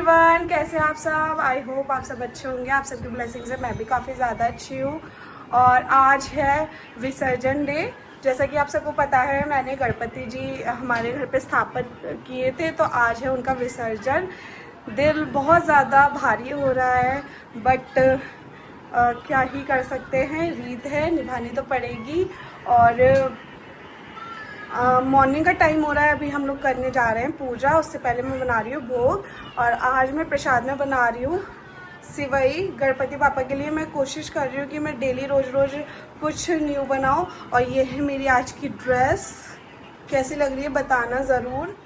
Everyone, कैसे हैं आप सब। आई होप आप सब अच्छे होंगे। आप सबकी ब्लेसिंग से मैं भी काफ़ी ज़्यादा अच्छी हूँ। और आज है विसर्जन डे। जैसा कि आप सबको पता है, मैंने गणपति जी हमारे घर पे स्थापित किए थे, तो आज है उनका विसर्जन। दिल बहुत ज़्यादा भारी हो रहा है, बट क्या ही कर सकते हैं, रीत है, निभानी तो पड़ेगी। और मॉर्निंग का टाइम हो रहा है, अभी हम लोग करने जा रहे हैं पूजा। उससे पहले मैं बना रही हूँ भोग, और आज मैं प्रसाद में बना रही हूँ सिवई गणपति पापा के लिए। मैं कोशिश कर रही हूँ कि मैं डेली रोज़ रोज़ कुछ न्यू बनाऊँ। और ये है मेरी आज की ड्रेस, कैसी लग रही है बताना ज़रूर।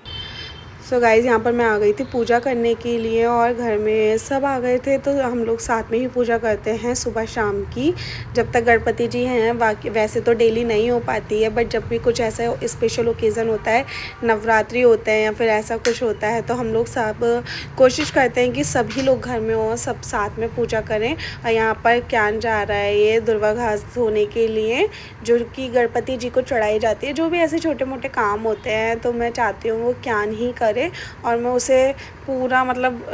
सो गाइज़, यहाँ पर मैं आ गई थी पूजा करने के लिए, और घर में सब आ गए थे, तो हम लोग साथ में ही पूजा करते हैं सुबह शाम की, जब तक गणपति जी हैं। बाकी वैसे तो डेली नहीं हो पाती है, बट जब भी कुछ ऐसा स्पेशल ओकेज़न होता है, नवरात्रि होते हैं या फिर ऐसा कुछ होता है, तो हम लोग सब कोशिश करते हैं कि सभी लोग घर में हों, सब साथ में पूजा करें। और यहाँ पर क्यान जा रहा है ये दुर्वा घास धोने के लिए, जो कि गणपति जी को चढ़ाई जाती है। जो भी ऐसे छोटे मोटे काम होते हैं, तो मैं चाहती हूँ वो क्यान ही करे, और मैं उसे पूरा मतलब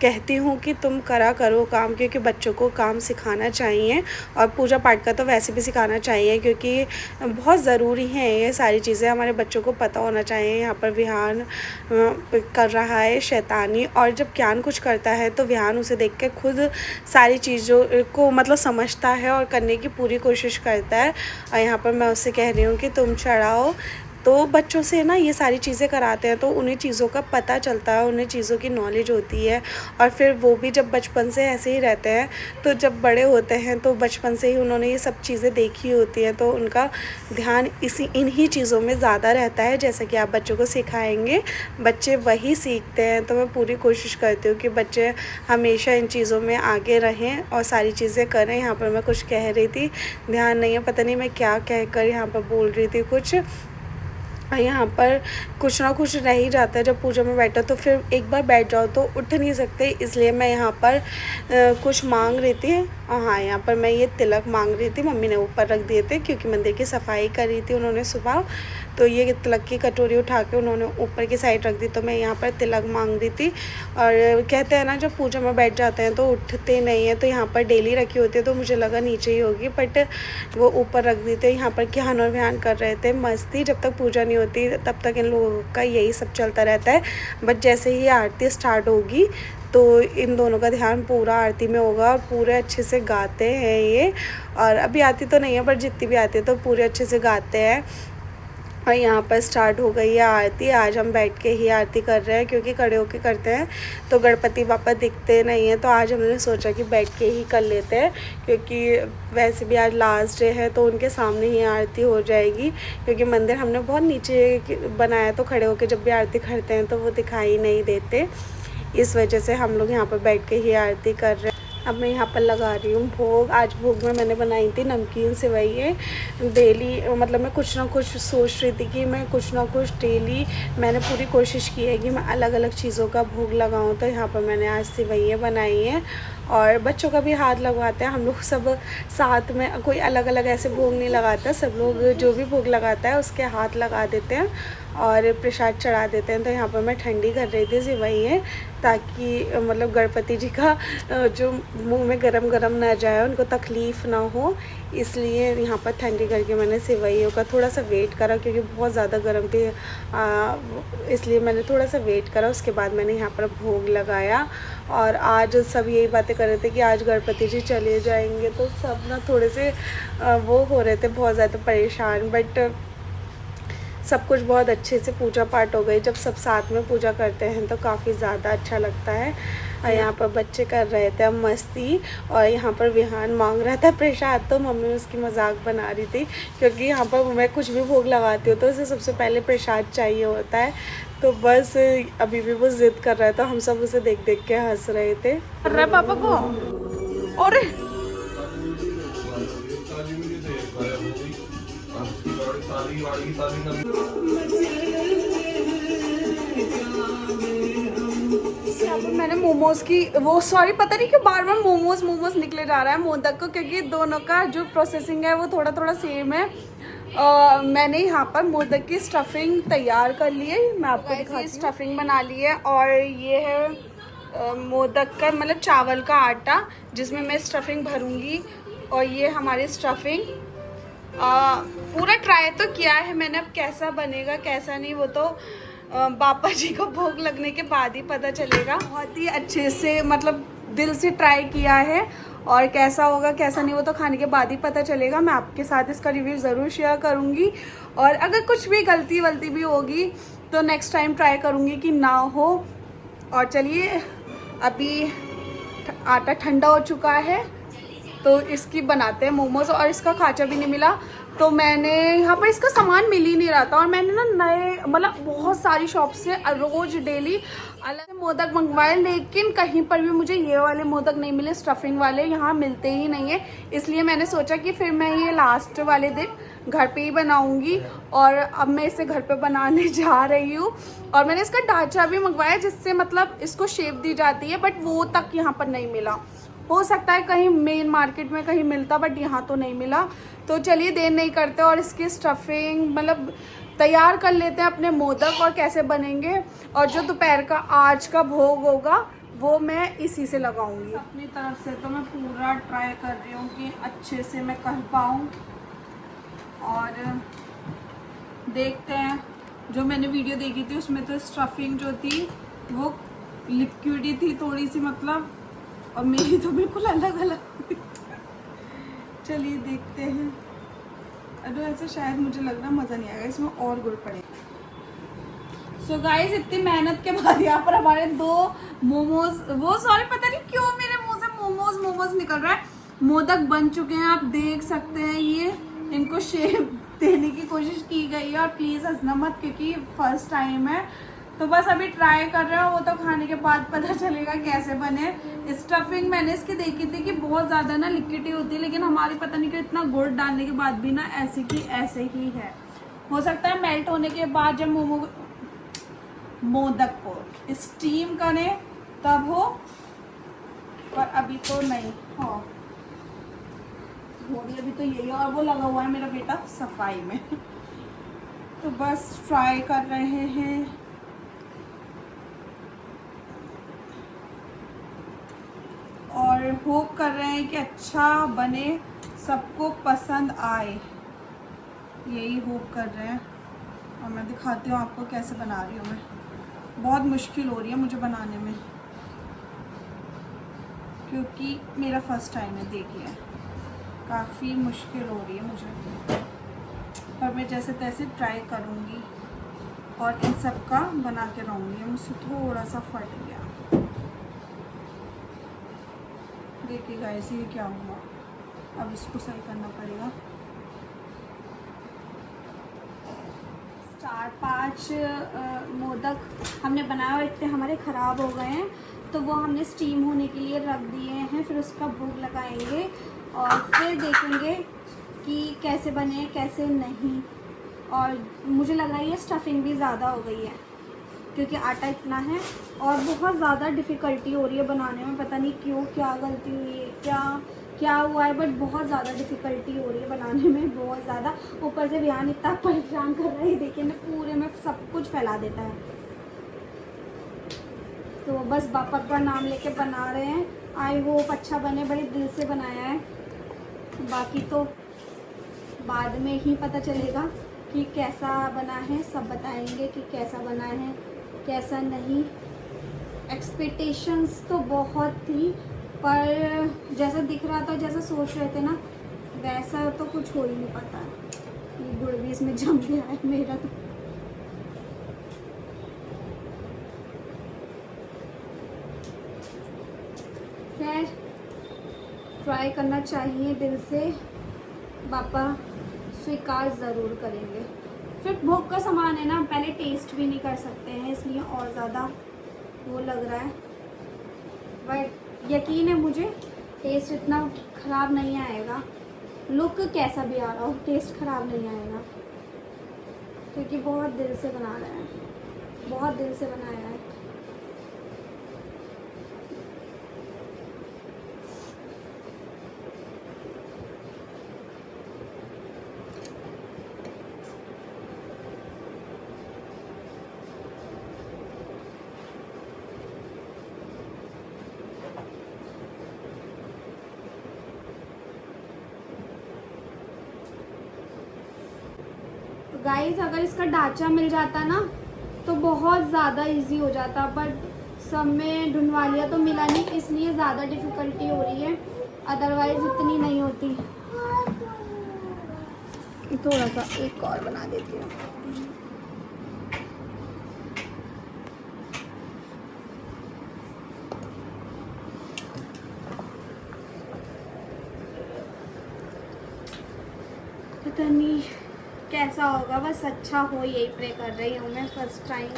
कहती हूँ कि तुम करा करो काम, क्योंकि बच्चों को काम सिखाना चाहिए, और पूजा पाठ का तो वैसे भी सिखाना चाहिए, क्योंकि बहुत ज़रूरी है ये सारी चीज़ें। हमारे बच्चों को पता होना चाहिए। यहाँ पर विहान कर रहा है शैतानी, और जब ज्ञान कुछ करता है तो विहान उसे देख के खुद सारी चीज़ों को मतलब समझता है और करने की पूरी कोशिश करता है। और यहाँ पर मैं उससे कह रही हूँ कि तुम चढ़ाओ। तो बच्चों से ना ये सारी चीज़ें कराते हैं, तो उन्हें चीज़ों का पता चलता है, उन्हें चीज़ों की नॉलेज होती है। और फिर वो भी जब बचपन से ऐसे ही रहते हैं, तो जब बड़े होते हैं तो बचपन से ही उन्होंने ये सब चीज़ें देखी होती हैं, तो उनका ध्यान इन्हीं चीज़ों में ज़्यादा रहता है। जैसे कि आप बच्चों को सिखाएंगे, बच्चे वही सीखते हैं। तो मैं पूरी कोशिश करती हूँ कि बच्चे हमेशा इन चीज़ों में आगे रहें और सारी चीज़ें करें। यहाँ पर मैं कुछ कह रही थी, ध्यान नहीं है, पता नहीं मैं क्या कह कर यहाँ पर बोल रही थी कुछ। यहाँ पर कुछ ना कुछ रह ही जाता है। जब पूजा में बैठो तो फिर एक बार बैठ जाओ तो उठ नहीं सकते, इसलिए मैं यहाँ पर कुछ मांग रही थी। हाँ, यहाँ पर मैं ये तिलक मांग रही थी। मम्मी ने ऊपर रख दिए थे, क्योंकि मंदिर की सफाई कर रही थी उन्होंने सुबह, तो ये तिलक की कटोरी उठा के उन्होंने ऊपर की साइड रख दी। तो मैं यहाँ पर तिलक मांग रही थी। और कहते हैं ना, जब पूजा में बैठ जाते हैं तो उठते नहीं हैं, तो यहाँ पर डेली रखी होती है, तो मुझे लगा नीचे ही होगी, बट वो ऊपर रख दी थी। यहाँ पर ज्ञान और ध्यान कर रहे थे मस्ती। जब तक पूजा नहीं होती तब तक इन लोगों का यही सब चलता रहता है, बट जैसे ही आरती स्टार्ट होगी तो इन दोनों का ध्यान पूरा आरती में होगा, और पूरे अच्छे से गाते हैं ये। और अभी आती तो नहीं है, पर जितनी भी आती है तो पूरे अच्छे से गाते हैं। और यहाँ पर स्टार्ट हो गई है आरती। आज हम बैठ के ही आरती कर रहे हैं, क्योंकि खड़े होके करते हैं तो गणपति पापा दिखते नहीं हैं, तो आज हमने सोचा कि बैठ के ही कर लेते हैं, क्योंकि वैसे भी आज लास्ट डे है, तो उनके सामने ही आरती हो जाएगी। क्योंकि मंदिर हमने बहुत नीचे बनाया, तो खड़े होके जब भी आरती करते हैं तो वो दिखाई नहीं देते, इस वजह से हम लोग यहाँ पर बैठ के ही आरती कर रहे हैं। अब मैं यहाँ पर लगा रही हूँ भोग। आज भोग में मैंने बनाई थी नमकीन सेवइयाँ। डेली मतलब मैं कुछ ना कुछ सोच रही थी कि मैं कुछ ना कुछ डेली, मैंने पूरी कोशिश की है कि मैं अलग अलग चीज़ों का भोग लगाऊँ। तो यहाँ पर मैंने आज सेवइयाँ बनाई हैं, और बच्चों का भी हाथ लगवाते हैं हम लोग सब साथ में। कोई अलग अलग ऐसे भोग नहीं लगाता, सब लोग जो भी भोग लगाता है उसके हाथ लगा देते हैं और प्रसाद चढ़ा देते हैं। तो यहाँ पर मैं ठंडी कर रही थी सेवइयाँ, ताकि मतलब गणपति जी का जो मुंह में गरम गरम ना जाए, उनको तकलीफ़ ना हो, इसलिए यहाँ पर ठंडी करके मैंने सेवइयों का थोड़ा सा वेट करा, क्योंकि बहुत ज़्यादा गर्म थी, इसलिए मैंने थोड़ा सा वेट करा। उसके बाद मैंने यहाँ पर भोग लगाया। और आज सब यही बातें कर रहे थे कि आज गणपति जी चले जाएंगे, तो सब ना थोड़े से वो हो रहे थे, बहुत ज़्यादा परेशान। बट सब कुछ बहुत अच्छे से पूजा पाठ हो गई। जब सब साथ में पूजा करते हैं तो काफ़ी ज़्यादा अच्छा लगता है। और यहाँ पर बच्चे कर रहे थे मस्ती, और यहाँ पर विहान मांग रहा था प्रसाद, तो मम्मी उसकी मजाक बना रही थी, क्योंकि यहाँ पर मैं कुछ भी भोग लगाती हूँ तो उसे सबसे पहले प्रसाद चाहिए होता है। तो बस अभी भी वो ज़िद कर रहा था, हम सब उसे देख देख के हंस रहे थे। कर रहा है पापा को, और मैंने मोमोज की वो, सॉरी पता नहीं क्यों बार बार मोमोज निकले जा रहा है मोदक को, क्योंकि दोनों का जो प्रोसेसिंग है वो थोड़ा थोड़ा सेम है। मैंने यहाँ पर मोदक की स्टफिंग तैयार कर ली है, मैं आपको दिखाती हूँ। स्टफिंग बना ली है, और ये है मोदक का मतलब चावल का आटा जिसमें मैं स्टफिंग भरूंगी। और ये हमारी स्टफिंग पूरा ट्राई तो किया है मैंने, अब कैसा बनेगा कैसा नहीं वो तो बापा जी को भोग लगने के बाद ही पता चलेगा। बहुत ही अच्छे से मतलब दिल से ट्राई किया है, और कैसा होगा कैसा नहीं वो तो खाने के बाद ही पता चलेगा। मैं आपके साथ इसका रिव्यू ज़रूर शेयर करूँगी, और अगर कुछ भी गलती वलती भी होगी तो नेक्स्ट टाइम ट्राई करूँगी कि ना हो। और चलिए अभी आटा ठंडा हो चुका है तो इसकी बनाते हैं मोमोज। और इसका खाचा भी नहीं मिला, तो मैंने यहाँ पर इसका सामान मिल ही नहीं रहा था, और मैंने ना नए मतलब बहुत सारी शॉप से रोज़ डेली अलग से मोदक मंगवाए, लेकिन कहीं पर भी मुझे ये वाले मोदक नहीं मिले, स्टफिंग वाले यहाँ मिलते ही नहीं है। इसलिए मैंने सोचा कि फिर मैं ये लास्ट वाले दिन घर पे ही बनाऊंगी, और अब मैं इसे घर पे बनाने जा रही हूँ। और मैंने इसका ढांचा भी मंगवाया जिससे मतलब इसको शेप दी जाती है, बट वो तक यहाँ पर नहीं मिला। हो सकता है कहीं मेन मार्केट में कहीं मिलता, बट यहाँ तो नहीं मिला। तो चलिए देर नहीं करते और इसकी स्टफिंग मतलब तैयार कर लेते हैं अपने मोदक और कैसे बनेंगे। और जो दोपहर का आज का भोग होगा वो मैं इसी से लगाऊंगी। अपनी तरफ से तो मैं पूरा ट्राई कर रही हूँ कि अच्छे से मैं कर पाऊँ, और देखते हैं। जो मैंने वीडियो देखी थी उसमें तो स्टफिंग जो थी वो लिक्विड ही थी थोड़ी सी मतलब, और मेरी तो बिल्कुल अलग अलग। चलिए देखते हैं। अरे ऐसे शायद मुझे लग रहा मज़ा नहीं आएगा, इसमें और गुड़ पड़ेगा। सो गाइस इतनी मेहनत के बाद यहाँ पर हमारे 2 मोमोज पता नहीं क्यों मेरे मुंह से मोमोज निकल रहा है, मोदक बन चुके हैं। आप देख सकते हैं ये इनको शेप देने की कोशिश की गई है। और प्लीज़ हंसना मत क्योंकि फर्स्ट टाइम है, तो बस अभी ट्राई कर रहे हो, वो तो खाने के बाद पता चलेगा कैसे बने। स्टफिंग मैंने इसकी देखी थी कि बहुत ज़्यादा ना लिक्विड ही होती है, लेकिन हमारी पता नहीं कि इतना गुड़ डालने के बाद भी ना ऐसे की ऐसे ही है। हो सकता है मेल्ट होने के बाद जब मोदक को स्टीम करें तब हो, पर अभी तो नहीं हो भी, अभी तो यही है। और वो लगा हुआ है मेरा बेटा सफाई में। तो बस ट्राई कर रहे हैं। और होप कर रहे हैं कि अच्छा बने, सबको पसंद आए, यही होप कर रहे हैं। और मैं दिखाती हूँ आपको कैसे बना रही हूँ मैं। बहुत मुश्किल हो रही है मुझे बनाने में क्योंकि मेरा फर्स्ट टाइम है। देखिए काफ़ी मुश्किल हो रही है मुझे, पर मैं जैसे तैसे ट्राई करूँगी और इन सब का बना के रहूँगी। मुझसे थोड़ा सा फट गया, देखिएगा ऐसे ही क्या हुआ। अब इसको सही करना पड़ेगा। 4-5 मोदक हमने बनाया और इतने हमारे ख़राब हो गए हैं, तो वो हमने स्टीम होने के लिए रख दिए हैं। फिर उसका भोग लगाएंगे और फिर देखेंगे कि कैसे बने कैसे नहीं। और मुझे लग रहा है ये स्टफिंग भी ज़्यादा हो गई है क्योंकि आटा इतना है और बहुत ज़्यादा डिफ़िकल्टी हो रही है बनाने में। पता नहीं क्यों, क्या गलती हुई है, क्या हुआ है, बट बहुत ज़्यादा डिफ़िकल्टी हो रही है बनाने में, बहुत ज़्यादा। ऊपर से ध्यान इतना परेशान कर रहा है, देखिए ना पूरे में सब कुछ फैला देता है। तो बस बापा का नाम लेके बना रहे हैं। आई होप अच्छा बने, बड़े दिल से बनाया है। बाकी तो बाद में ही पता चलेगा कि कैसा बना है, सब बताएंगे कि कैसा बना है कैसा नहीं। एक्सपेक्टेशंस तो बहुत थी, पर जैसा दिख रहा था, जैसा सोच रहे थे ना, वैसा तो कुछ हो ही नहीं पाता। ये गुड़ भी इसमें जम गया है मेरा तो। खैर ट्राई करना चाहिए दिल से, पापा स्वीकार ज़रूर करेंगे। फिर भोग का सामान है ना, पहले टेस्ट भी नहीं कर सकते हैं, इसलिए और ज़्यादा वो लग रहा है। बट यकीन है मुझे टेस्ट इतना ख़राब नहीं आएगा। लुक कैसा भी आ रहा हो, टेस्ट ख़राब नहीं आएगा क्योंकि बहुत दिल से बना रहे हैं, बहुत दिल से बनाया है। गाइस अगर इसका ढांचा मिल जाता ना तो बहुत ज़्यादा इजी हो जाता, बट सब में ढूंढवा लिया तो मिला नहीं, इसलिए ज़्यादा डिफ़िकल्टी हो रही है, अदरवाइज़ इतनी नहीं होती। थोड़ा सा एक और बना देती हूँ। पता नहीं कैसा होगा, बस अच्छा हो यही प्रे कर रही हूँ मैं फर्स्ट टाइम।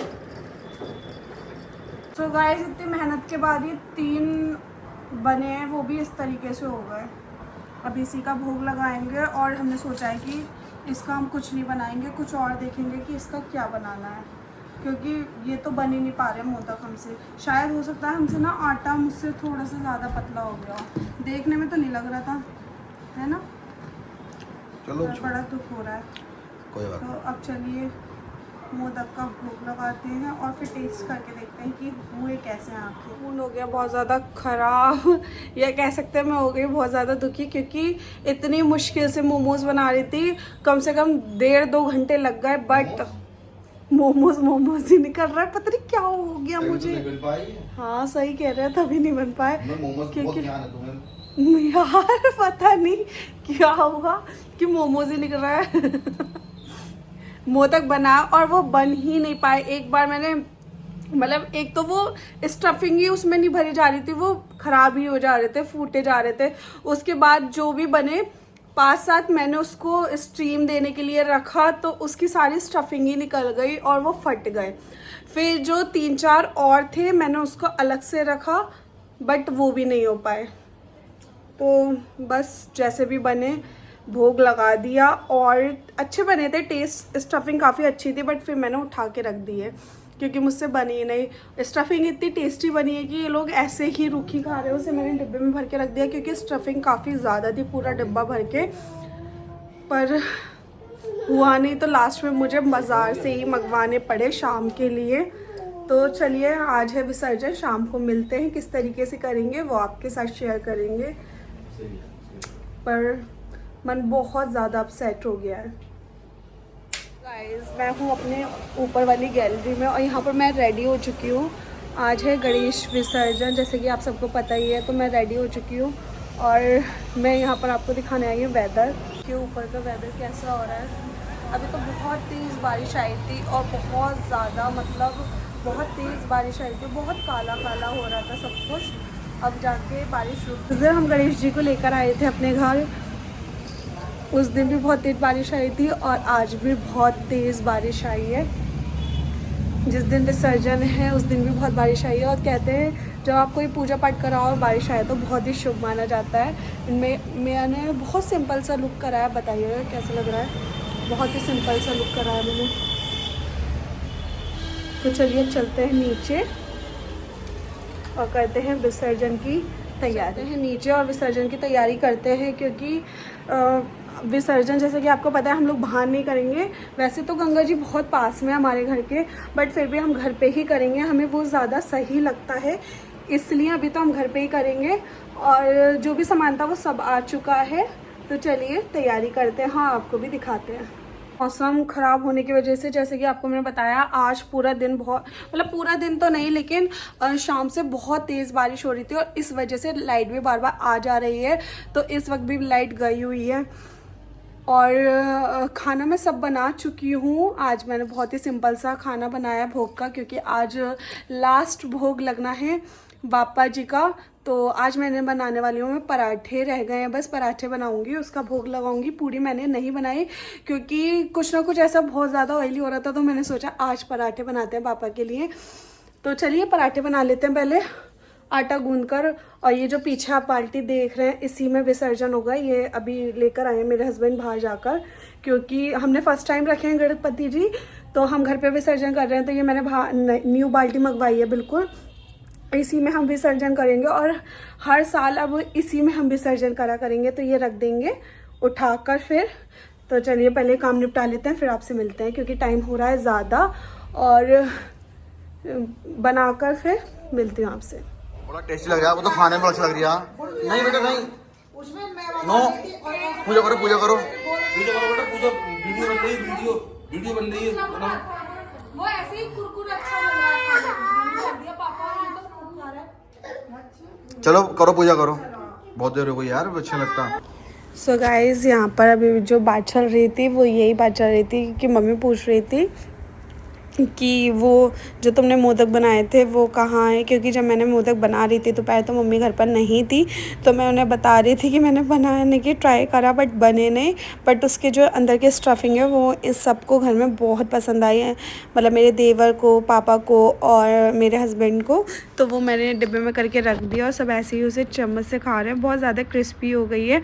तो गाइस इतनी मेहनत के बाद ये 3 बने हैं, वो भी इस तरीके से हो गए। अब इसी का भोग लगाएंगे और हमने सोचा है कि इसका हम कुछ नहीं बनाएंगे, कुछ और देखेंगे कि इसका क्या बनाना है, क्योंकि ये तो बन ही नहीं पा रहे मोदक हमसे। शायद हो सकता है हमसे ना आटा मुझसे थोड़ा सा ज़्यादा पतला हो गया, देखने में तो नहीं लग रहा था, है ना। चलो बड़ा दुख हो रहा है। कोई बात तो अब चलिए मोदक का भोग लगाते हैं और फिर टेस्ट करके देखते हैं कि हुए कैसे हैं आखिर। खून हो गया बहुत ज़्यादा ख़राब, या कह सकते हैं मैं हो गई बहुत ज़्यादा दुखी, क्योंकि इतनी मुश्किल से मोमोज़ बना रही थी, कम से कम 1.5-2 घंटे लग गए, बट मोमोज ही निकल रहा है। पता नहीं क्या हो गया मुझे। हाँ सही कह रहे हैं, तभी नहीं बन पाए क्योंकि यार पता नहीं क्या हुआ कि मोमोज ही निकल रहा है। मोदक बना और वो बन ही नहीं पाए। एक बार मैंने मतलब एक तो वो स्टफिंग ही उसमें नहीं भरी जा रही थी, वो खराब ही हो जा रहे थे, फूटे जा रहे थे। उसके बाद जो भी बने 5-7 मैंने उसको स्टीम देने के लिए रखा तो उसकी सारी स्टफिंग ही निकल गई और वो फट गए। फिर जो 3-4 और थे मैंने उसको अलग से रखा, बट वो भी नहीं हो पाए। तो बस जैसे भी बने भोग लगा दिया और अच्छे बने थे, टेस्ट स्टफिंग काफ़ी अच्छी थी, बट फिर मैंने उठा के रख दी है क्योंकि मुझसे बनी ही नहीं। स्टफिंग इतनी टेस्टी बनी है कि ये लोग ऐसे ही रूखी खा रहे हैं, उसे मैंने डिब्बे में भर के रख दिया क्योंकि स्टफिंग काफ़ी ज़्यादा थी, पूरा डिब्बा भर के, पर हुआ नहीं। तो लास्ट में मुझे बाज़ार से ही मंगवाने पड़े शाम के लिए। तो चलिए आज है विसर्जन, शाम को मिलते हैं, किस तरीके से करेंगे वो आपके साथ शेयर करेंगे। पर मन बहुत ज़्यादा अपसेट हो गया है। गाइस मैं हूँ अपने ऊपर वाली गैलरी में और यहाँ पर मैं रेडी हो चुकी हूँ। आज है गणेश विसर्जन, जैसे कि आप सबको पता ही है, तो मैं रेडी हो चुकी हूँ और मैं यहाँ पर आपको दिखाने आई हूँ वेदर के ऊपर का वेदर कैसा हो रहा है। अभी तो बहुत तेज़ बारिश आई थी और बहुत ज़्यादा मतलब बहुत तेज़ बारिश आई थी, बहुत काला काला हो रहा था सब कुछ। अब जाके बारिश रुक गई। हम गणेश जी को लेकर आए थे अपने घर, उस दिन भी बहुत तेज़ बारिश आई थी और आज भी बहुत तेज़ बारिश आई है। जिस दिन विसर्जन है उस दिन भी बहुत बारिश आई है और कहते हैं जब आप कोई पूजा पाठ कराओ और बारिश आए तो बहुत ही शुभ माना जाता है। इनमें मैंने बहुत सिंपल सा लुक कराया, बताइएगा कैसा लग रहा है। बहुत ही सिंपल सा लुक कराया मैंने। तो चलिए चलते हैं नीचे और करते हैं विसर्जन की तैयारी। हैं नीचे और विसर्जन की तैयारी करते हैं क्योंकि विसर्जन जैसे कि आपको पता है हम लोग बाहर नहीं करेंगे। वैसे तो गंगा जी बहुत पास में हमारे घर के, बट फिर भी हम घर पे ही करेंगे, हमें वो ज़्यादा सही लगता है, इसलिए अभी तो हम घर पे ही करेंगे। और जो भी सामान था वो सब आ चुका है, तो चलिए तैयारी करते हैं। हाँ आपको भी दिखाते हैं। मौसम ख़राब होने की वजह से जैसे कि आपको मैंने बताया आज पूरा दिन बहुत मतलब पूरा दिन तो नहीं लेकिन शाम से बहुत तेज़ बारिश हो रही थी और इस वजह से लाइट भी बार बार आ जा रही है। तो इस वक्त भी लाइट गई हुई है और खाना मैं सब बना चुकी हूँ। आज मैंने बहुत ही सिंपल सा खाना बनाया भोग का, क्योंकि आज लास्ट भोग लगना है बापा जी का। तो आज मैंने बनाने वाली हूँ मैं पराठे, रह गए हैं बस पराठे बनाऊंगी, उसका भोग लगाऊंगी। पूरी मैंने नहीं बनाई क्योंकि कुछ ना कुछ ऐसा बहुत ज़्यादा ऑयली हो रहा था, तो मैंने सोचा आज पराठे बनाते हैं पापा के लिए। तो चलिए पराठे बना लेते हैं पहले आटा गूंदकर। और ये जो पीछे आप बाल्टी देख रहे हैं इसी में विसर्जन होगा। ये अभी लेकर आए हैं मेरे हस्बैंड बाहर जाकर, क्योंकि हमने फर्स्ट टाइम रखे हैं गणपति जी, तो हम घर पे विसर्जन कर रहे हैं। तो ये मैंने बाहर न्यू बाल्टी मंगवाई है, बिल्कुल इसी में हम विसर्जन करेंगे और हर साल अब इसी में हम विसर्जन करा करेंगे। तो ये रख देंगे उठाकर फिर। तो चलिए पहले काम निपटा लेते हैं, फिर आपसे मिलते हैं क्योंकि टाइम हो रहा है ज़्यादा, और बनाकर फिर मिलती हूँ आपसे। बड़ा टेस्टी लग रहा है, वो तो खाने में अच्छा लग रही है। नहीं बेटा नहीं, नो पूजा करो पूजा करो पूजा करो बेटा, पूजा वीडियो बन रही, वीडियो वीडियो बन रही है बनाओ। वो ऐसे ही कुरकुरे अच्छा लग रहा है खाने में। दिया पापा और ये तो खूब खा रहा है। चलो करो पूजा करो, बहुत देर हो गई यार, अच्छा लगता। सो गाइज़ यहाँ पर अभी जो बात चल रही थी वो यही बात चल रही थी कि मम्मी पूछ रही थी कि वो जो तुमने मोदक बनाए थे वो कहाँ है, क्योंकि जब मैंने मोदक बना रही थी तो पहले तो मम्मी घर पर नहीं थी, तो मैं उन्हें बता रही थी कि मैंने बनाने की ट्राई करा बट बने नहीं, बट उसके जो अंदर के स्टफिंग है वो इस सबको घर में बहुत पसंद आई है, मतलब मेरे देवर को, पापा को और मेरे हस्बैंड को। तो वो मैंने डिब्बे में करके रख दिया और सब ऐसे ही उसे चम्मच से खा रहे हैं। बहुत ज़्यादा क्रिस्पी हो गई है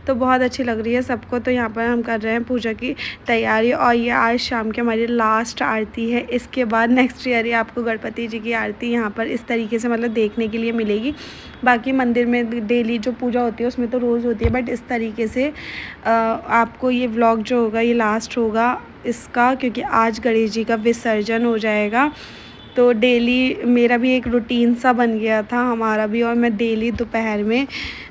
तो बहुत अच्छी लग रही है सबको। तो यहाँ पर हम कर रहे हैं पूजा की तैयारी और ये आज शाम की हमारी लास्ट आरती है। इसके बाद नेक्स्ट ईयर ही आपको गणपति जी की आरती यहाँ पर इस तरीके से मतलब देखने के लिए मिलेगी। बाकी मंदिर में डेली जो पूजा होती है उसमें तो रोज़ होती है, बट इस तरीके से आपको ये व्लॉग जो होगा ये लास्ट होगा इसका, क्योंकि आज गणेश जी का विसर्जन हो जाएगा। तो डेली मेरा भी एक रूटीन सा बन गया था हमारा भी, और मैं डेली दोपहर में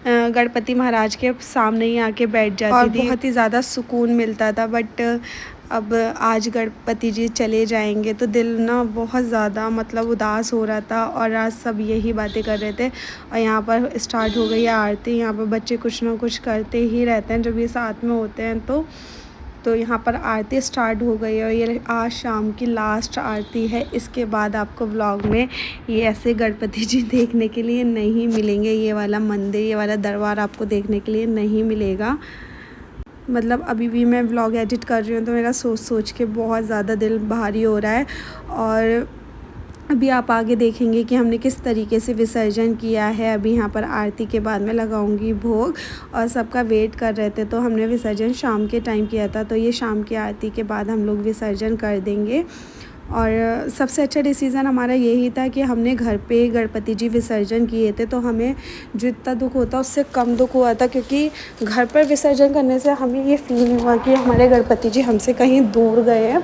गणपति महाराज के सामने ही आके बैठ जाती थी। बहुत ही ज़्यादा सुकून मिलता था, बट अब आज गणपति जी चले जाएंगे तो दिल ना बहुत ज़्यादा मतलब उदास हो रहा था, और आज सब यही बातें कर रहे थे। और यहाँ पर स्टार्ट हो गई है आरती। यहाँ पर बच्चे कुछ ना कुछ करते ही रहते हैं जब ये साथ में होते हैं। तो यहाँ पर आरती स्टार्ट हो गई है और ये आज शाम की लास्ट आरती है। इसके बाद आपको व्लॉग में ये ऐसे गणपति जी देखने के लिए नहीं मिलेंगे, ये वाला मंदिर, ये वाला दरबार आपको देखने के लिए नहीं मिलेगा। मतलब अभी भी मैं व्लॉग एडिट कर रही हूँ तो मेरा सोच के बहुत ज़्यादा दिल भारी हो रहा है। और अभी आप आगे देखेंगे कि हमने किस तरीके से विसर्जन किया है। अभी यहाँ पर आरती के बाद में लगाऊंगी भोग, और सबका वेट कर रहे थे तो हमने विसर्जन शाम के टाइम किया था, तो ये शाम की आरती के बाद हम लोग विसर्जन कर देंगे। और सबसे अच्छा डिसीज़न हमारा यही था कि हमने घर पे गणपति जी विसर्जन किए थे, तो हमें जो इतना दुख होता उससे कम दुख हुआ था, क्योंकि घर पर विसर्जन करने से हमें ये फील हुआ कि हमारे गणपति जी हमसे कहीं दूर गए हैं।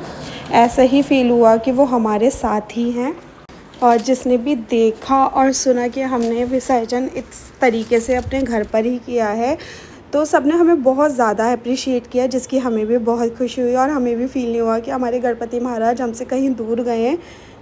ऐसा ही फील हुआ कि वो हमारे साथ ही हैं। और जिसने भी देखा और सुना कि हमने विसर्जन इस तरीके से अपने घर पर ही किया है, तो सबने हमें बहुत ज़्यादा अप्रिशिएट किया, जिसकी हमें भी बहुत खुशी हुई। और हमें भी फील नहीं हुआ कि हमारे गणपति महाराज हमसे कहीं दूर गए हैं,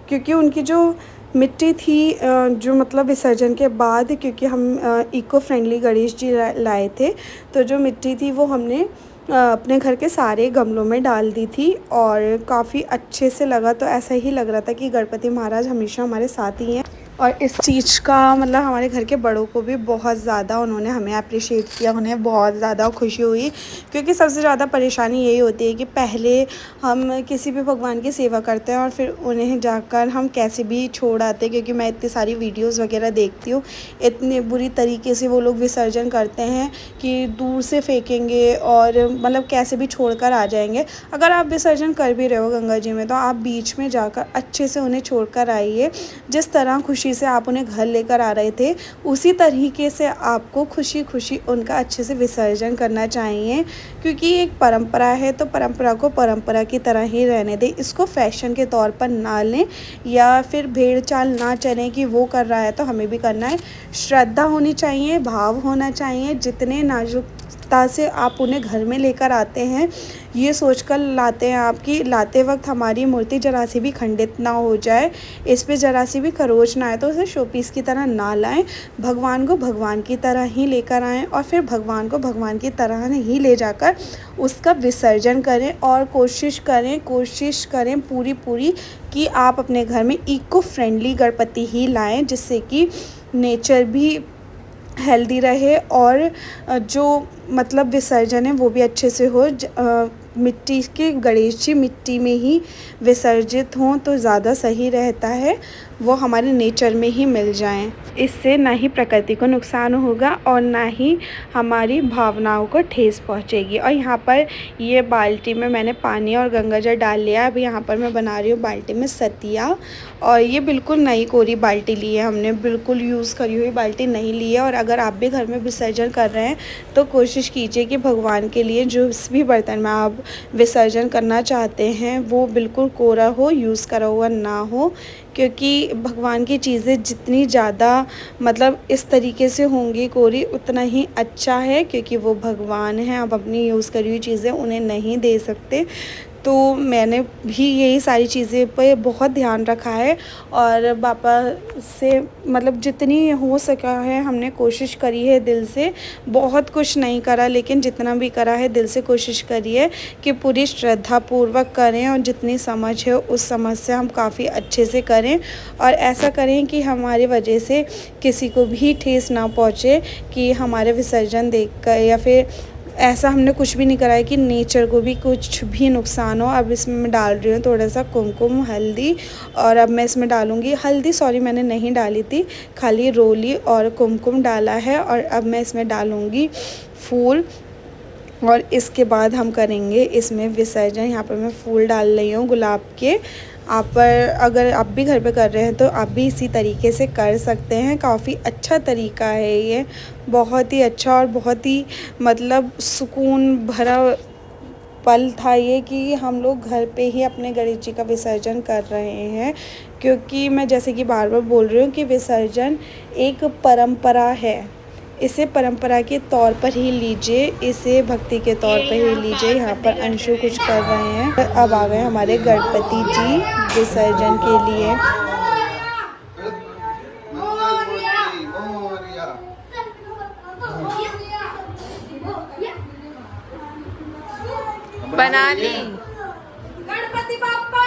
क्योंकि उनकी जो मिट्टी थी जो मतलब विसर्जन के बाद, क्योंकि हम इको फ्रेंडली गणेश जी लाए थे, तो जो मिट्टी थी वो हमने अपने घर के सारे गमलों में डाल दी थी और काफ़ी अच्छे से लगा। तो ऐसा ही लग रहा था कि गणपति महाराज हमेशा हमारे साथ ही हैं। और इस चीज़ का मतलब हमारे घर के बड़ों को भी बहुत ज़्यादा उन्होंने हमें अप्रिशिएट किया, उन्हें बहुत ज़्यादा खुशी हुई, क्योंकि सबसे ज़्यादा परेशानी यही होती है कि पहले हम किसी भी भगवान की सेवा करते हैं और फिर उन्हें जाकर हम कैसे भी छोड़ आते, क्योंकि मैं इतनी सारी वीडियोज़ वगैरह देखती हूँ, इतने बुरी तरीके से वो लोग विसर्जन करते हैं कि दूर से फेंकेंगे और मतलब कैसे भी छोड़ कर आ जाएंगे। अगर आप विसर्जन कर भी रहे हो गंगा जी में, तो आप बीच में जाकर अच्छे से उन्हें छोड़ कर आइए। जिस तरह खुशी से आप उन्हें घर लेकर आ रहे थे, उसी तरीके से आपको खुशी खुशी उनका अच्छे से विसर्जन करना चाहिए, क्योंकि ये एक परंपरा है। तो परंपरा को परंपरा की तरह ही रहने दें, इसको फैशन के तौर पर ना लें या फिर भेड़ चाल ना चलें कि वो कर रहा है तो हमें भी करना है। श्रद्धा होनी चाहिए, भाव होना चाहिए। जितने नाजुकता से आप उन्हें घर में लेकर आते हैं, ये सोचकर लाते हैं आप कि लाते वक्त हमारी मूर्ति जरा सी भी खंडित ना हो जाए, इस पे जरा सी भी खरोच ना आए, तो उसे शोपीस की तरह ना लाएं। भगवान को भगवान की तरह ही लेकर आएं और फिर भगवान को भगवान की तरह ही ले जाकर उसका विसर्जन करें। और कोशिश करें पूरी कि आप अपने घर में इको फ्रेंडली गणपति ही लाएं, जिससे कि नेचर भी हेल्दी रहे और जो मतलब विसर्जन है वो भी अच्छे से हो। मिट्टी के गणेश जी मिट्टी में ही विसर्जित हों तो ज़्यादा सही रहता है, वो हमारे नेचर में ही मिल जाएं। इससे ना ही प्रकृति को नुकसान होगा और ना ही हमारी भावनाओं को ठेस पहुंचेगी। और यहाँ पर ये बाल्टी में मैंने पानी और गंगाजल डाल लिया। अभी यहाँ पर मैं बना रही हूँ बाल्टी में सतिया, और ये बिल्कुल नई कोरी बाल्टी ली है हमने, बिल्कुल यूज़ करी हुई बाल्टी नहीं ली है। और अगर आप भी घर में विसर्जन कर रहे हैं तो कोशिश कीजिए कि भगवान के लिए जो भी बर्तन में आप विसर्जन करना चाहते हैं वो बिल्कुल कोरा हो, यूज़ करा हुआ ना हो, क्योंकि भगवान की चीज़ें जितनी ज़्यादा मतलब इस तरीके से होंगी कोरी, उतना ही अच्छा है, क्योंकि वो भगवान हैं। आप अपनी यूज़ करी हुई चीज़ें उन्हें नहीं दे सकते। तो मैंने भी यही सारी चीज़ें पे बहुत ध्यान रखा है और पापा से मतलब जितनी हो सका है हमने कोशिश करी है दिल से। बहुत कुछ नहीं करा लेकिन जितना भी करा है दिल से कोशिश करी है कि पूरी श्रद्धापूर्वक करें और जितनी समझ है उस समझ से हम काफ़ी अच्छे से करें और ऐसा करें कि हमारी वजह से किसी को भी ठेस ना पहुँचे कि हमारे विसर्जन देखकर या फिर ऐसा हमने कुछ भी नहीं करा है कि नेचर को भी कुछ भी नुकसान हो। अब इसमें मैं डाल रही हूँ थोड़ा सा कुमकुम हल्दी और अब मैं इसमें डालूँगी हल्दी, सॉरी मैंने नहीं डाली थी, खाली रोली और कुमकुम डाला है। और अब मैं इसमें डालूँगी फूल और इसके बाद हम करेंगे इसमें विसर्जन। यहाँ पर मैं फूल डाल रही हूँ गुलाब के। अगर आप भी घर पे कर रहे हैं तो आप भी इसी तरीके से कर सकते हैं। काफ़ी अच्छा तरीका है ये, बहुत ही अच्छा और बहुत ही मतलब सुकून भरा पल था ये कि हम लोग घर पे ही अपने गणेश जी का विसर्जन कर रहे हैं। क्योंकि मैं जैसे कि बार बार बोल रही हूँ कि विसर्जन एक परंपरा है, इसे परंपरा के तौर पर ही लीजिए, इसे भक्ति के तौर पर ही लीजिए। यहाँ पर अंशु कुछ कर रहे हैं। अब आ गए हमारे गणपति जी विसर्जन के लिए। बना ली गणपति बाप्पा।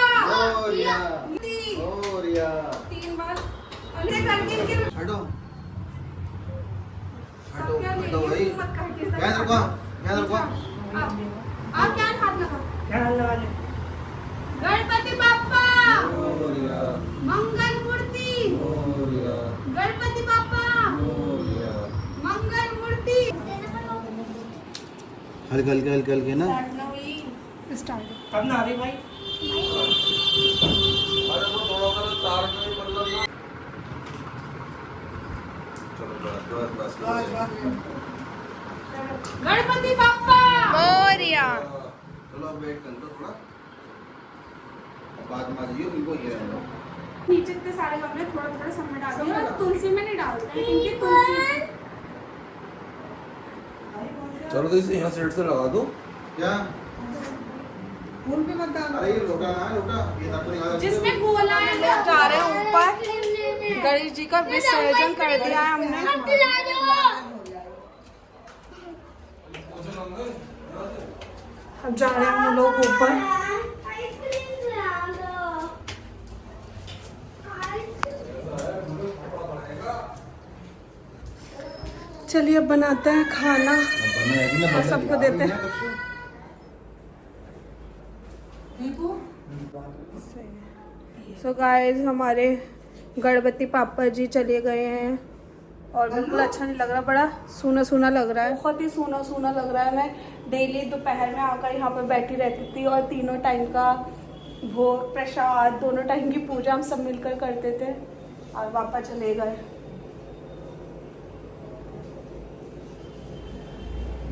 3 बार हटो हटो भाई, ध्यान रखो, ध्यान रखो। आप क्या हाथ लगा गणपति बाप्पा मंगल मूर्ति, गणपति बाप्पा मंगल मूर्ति। हल्के हल्के हल्के हल्के ना स्टार्ट अब ना आ रही भाई। गणपति बाप्पा मोरिया। चलो अब वेट कर लो थोड़ा, बाद में आ जाइए, उनको ये रहना। नीचे इतने सारे गमले थोड़ा थोड़ा सब में डाल दिया और तुलसी में नहीं डालते क्योंकि तुलसी चलो तो इसे यहाँ साइड से लगा दो। क्या फूल पे मत डालो। अरे ये लोटा ना है, लोटा ये तक नहीं आया। जिसमें गोला है लोग जा रहे हैं ऊपर। गणेश जी का विसर्जन कर दिया है हमने। अब जा रहे हैं हम लोग ऊपर। चलिए अब बनाते हैं खाना और सबको देते हैं। सो गाइस हमारे गणपति पापा जी चले गए हैं और बिल्कुल अच्छा नहीं लग रहा, बड़ा सूना सूना लग रहा है, बहुत ही सूना सूना लग रहा है। मैं डेली दोपहर में आकर यहाँ पर बैठी रहती थी और तीनों टाइम का भोग प्रसाद दोनों टाइम की पूजा हम सब मिलकर करते थे और पापा चले गए।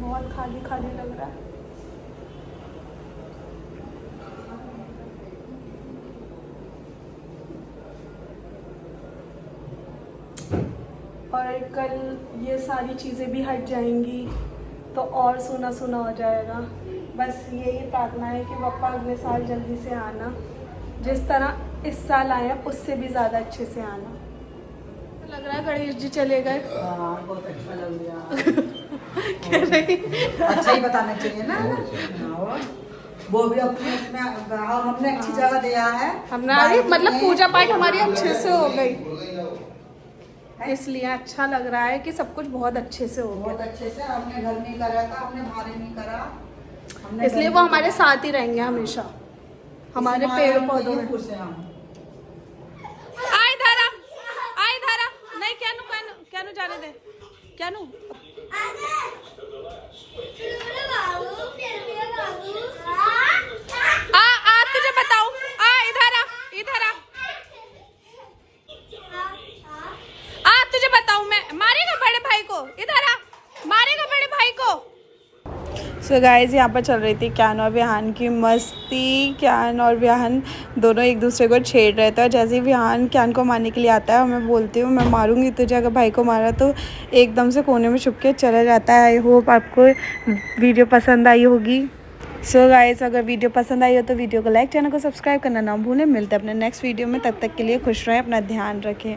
बहुत खाली खाली लग रहा है। और कल ये सारी चीज़ें भी हट जाएंगी तो और सूना सूना हो जाएगा। बस यही प्रार्थना है कि पापा अगले साल जल्दी से आना, जिस तरह इस साल आए उससे भी ज़्यादा अच्छे से आना। लग रहा है गणेश जी चले गए। बहुत अच्छा लग रहा कह रही अच्छा ही बताना चाहिए ना। हाँ, वो भी अपने इसमें और हमने अच्छी जगह दिया है। हमारी मतलब पूजा पाठ हमारी अच्छे से हो गई, इसलिए अच्छा लग रहा है कि सब कुछ बहुत अच्छे से हो गया। बहुत अच्छे से हमने घर नहीं करा था, हमने भारी नहीं करा, हमने इसलिए वो हमारे साथ ही रहेंगे हमेशा, हमारे पेड़ पौधों में। खुश हैं हम। आई धारा, आई धारा, नहीं क्या नु जाने दे, क्या नु आ तुझे बताऊं, इधर आ तुझे बताऊं, मैं मारेगा बड़े भाई को, इधर आ, मारेगा बड़े भाई को। सो गाइस यहाँ पर चल रही थी क्यान और विहान की मस्ती। क्यान और विहान दोनों एक दूसरे को छेड़ रहे थे और जैसे ही विहान क्यान को मारने के लिए आता है और मैं बोलती हूँ मैं मारूंगी तुझे अगर भाई को मारा, तो एकदम से कोने में छुप के चला जाता है। आई होप आपको वीडियो पसंद आई होगी। सो गाइस, अगर वीडियो पसंद आई हो तो वीडियो को लाइक, चैनल को सब्सक्राइब करना ना भूलें। मिलते हैं अपने नेक्स्ट वीडियो में, तब तक के लिए खुश रहें, अपना ध्यान रखें।